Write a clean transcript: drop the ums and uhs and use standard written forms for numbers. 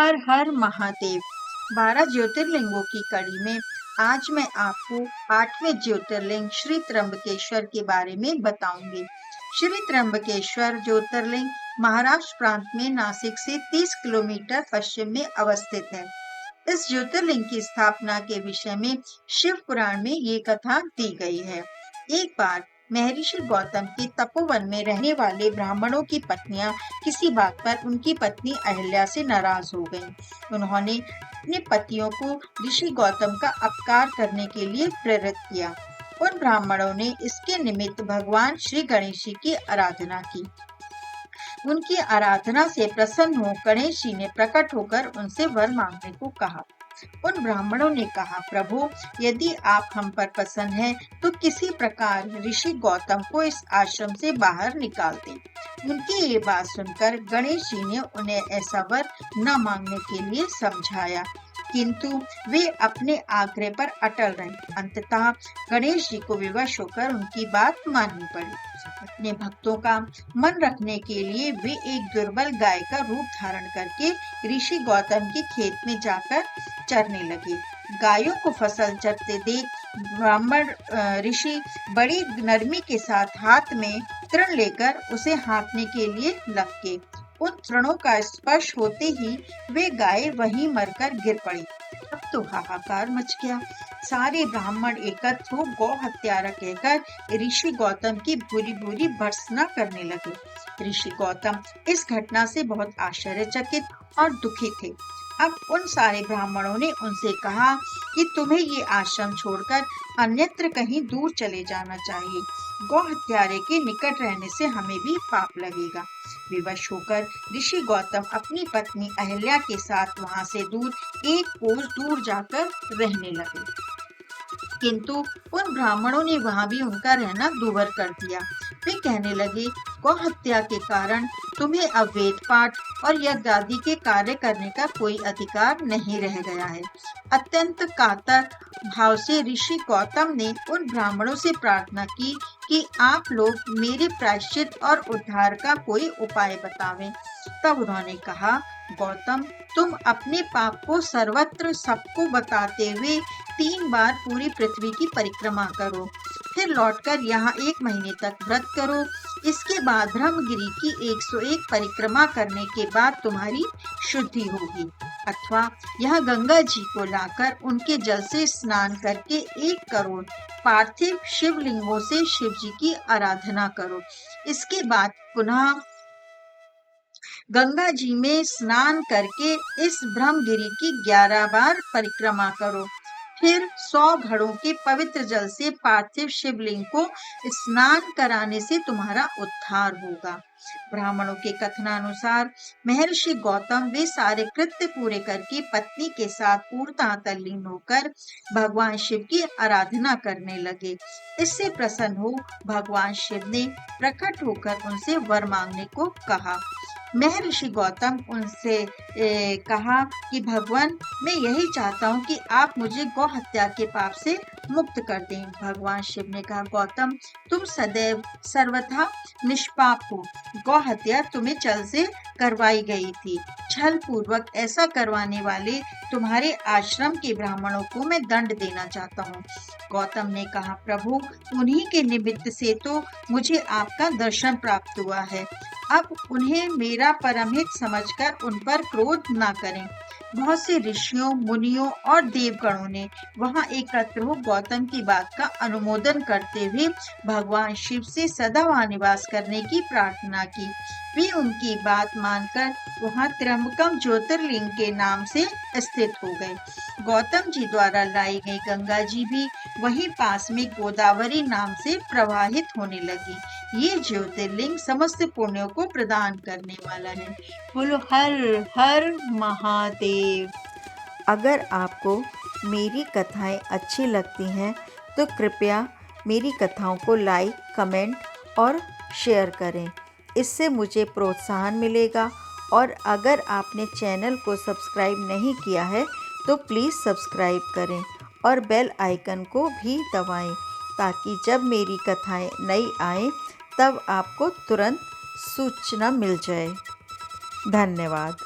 हर हर महादेव। 12 ज्योतिर्लिंगों की कड़ी में आज मैं आपको 8वें ज्योतिर्लिंग श्री त्र्यंबकेश्वर के बारे में बताऊंगी। श्री त्र्यंबकेश्वर ज्योतिर्लिंग महाराष्ट्र प्रांत में नासिक से 30 किलोमीटर पश्चिम में अवस्थित है। इस ज्योतिर्लिंग की स्थापना के विषय में शिव पुराण में ये कथा दी गई है। एक बार महर्षि गौतम के तपोवन में रहने वाले ब्राह्मणों की पत्नियां किसी बात पर उनकी पत्नी अहिल्या से नाराज हो गईं। उन्होंने अपने पतियों को ऋषि गौतम का अपकार करने के लिए प्रेरित किया। उन ब्राह्मणों ने इसके निमित्त भगवान श्री गणेश जी की आराधना की। उनकी आराधना से प्रसन्न हो गणेश जी ने प्रकट होकर उनसे वर मांगने को कहा। उन ब्राह्मणों ने कहा, प्रभु, यदि आप हम पर प्रसन्न हैं, तो किसी प्रकार ऋषि गौतम को इस आश्रम से बाहर निकाल दें। उनकी ये बात सुनकर गणेश जी ने उन्हें ऐसा वर न मांगने के लिए समझाया, किंतु वे अपने आग्रह पर अटल रहे। अंततः गणेश जी को विवश होकर उनकी बात माननी पड़ी। अपने भक्तों का मन रखने के लिए वे एक दुर्बल गाय का रूप धारण करके ऋषि गौतम के खेत में जाकर चरने लगे। गायों को फसल चरते देख ब्राह्मण ऋषि बड़ी नरमी के साथ हाथ में तृण लेकर उसे हाँकने के लिए लग गए। उन तृणों का स्पर्श होते ही वे गाय वहीं मरकर गिर पड़ी। अब तो हाहाकार मच गया। सारे ब्राह्मण एकत्र हो गौ हत्यारा कहकर ऋषि गौतम की बुरी बुरी भर्त्सना करने लगे। ऋषि गौतम इस घटना से बहुत आश्चर्यचकित और दुखी थे। अब उन सारे ब्राह्मणों ने उनसे कहा कि तुम्हें ये आश्रम छोड़कर अन्यत्र कहीं दूर चले जाना चाहिए। गौ हत्यारे के निकट रहने से हमें भी पाप लगेगा। विवश होकर ऋषि गौतम अपनी पत्नी अहिल्या के साथ वहां से दूर एक कोस दूर जाकर रहने लगे, किंतु उन ब्राह्मणों ने वहां भी उनका रहना दूभर कर दिया। वे कहने लगे, गौ हत्या के कारण तुम्हें अब वेद पाठ और यज्ञ आदि के कार्य करने का कोई अधिकार नहीं रह गया है। अत्यंत कातर भाव से ऋषि गौतम ने उन ब्राह्मणों से प्रार्थना की कि आप लोग मेरे प्रायश्चित और उद्धार का कोई उपाय बतावें। तब उन्होंने कहा, गौतम, तुम अपने पाप को सर्वत्र सबको बताते हुए 3 बार पूरी पृथ्वी की परिक्रमा करो, फिर लौटकर यहाँ 1 महीने तक व्रत करो। इसके बाद ब्रह्मगिरि की 101 परिक्रमा करने के बाद तुम्हारी शुद्धि होगी। अथवा यह गंगा जी को लाकर उनके जल से स्नान करके 1 करोड़ पार्थिव शिवलिंगों से शिव जी की आराधना करो। इसके बाद पुनः गंगा जी में स्नान करके इस ब्रह्मगिरि की 11 बार परिक्रमा करो। फिर 100 घड़ों के पवित्र जल से पार्थिव शिवलिंग को स्नान कराने से तुम्हारा उद्धार होगा। ब्राह्मणों के कथनानुसार महर्षि गौतम वे सारे कृत्य पूरे करके पत्नी के साथ पूर्णतः तल्लीन होकर भगवान शिव की आराधना करने लगे। इससे प्रसन्न हो भगवान शिव ने प्रकट होकर उनसे वर मांगने को कहा। महर्षि गौतम उनसे कहा कि भगवान, मैं यही चाहता हूँ कि आप मुझे गौ हत्या के पाप से मुक्त कर दें। भगवान शिव ने कहा, गौतम, तुम सदैव सर्वथा निष्पाप हो। गौ हत्या तुम्हें छल से करवाई गई थी। छल पूर्वक ऐसा करवाने वाले तुम्हारे आश्रम के ब्राह्मणों को मैं दंड देना चाहता हूँ। गौतम ने कहा, प्रभु, उन्हीं के निमित्त से तो मुझे आपका दर्शन प्राप्त हुआ है। अब उन्हें मेरा परमहित समझकर उन पर क्रोध न करें। बहुत से ऋषियों, मुनियों और देवगणों ने वहां एकत्र हो गौतम की बात का अनुमोदन करते हुए भगवान शिव से सदा वहां निवास करने की प्रार्थना की। वे उनकी बात मानकर वहां त्र्यंबकम ज्योतिर्लिंग के नाम से स्थित हो गए। गौतम जी द्वारा लाई गई गंगा जी भी वहीं पास में गोदावरी नाम से प्रवाहित होने लगी। ये ज्योतिर्लिंग समस्त पुण्यों को प्रदान करने वाला है। बोलो हर हर महादेव। अगर आपको मेरी कथाएं अच्छी लगती हैं तो कृपया मेरी कथाओं को लाइक, कमेंट और शेयर करें। इससे मुझे प्रोत्साहन मिलेगा। और अगर आपने चैनल को सब्सक्राइब नहीं किया है तो प्लीज़ सब्सक्राइब करें और बेल आइकन को भी दबाएं, ताकि जब मेरी कथाएं नई आएं तब आपको तुरंत सूचना मिल जाए। धन्यवाद।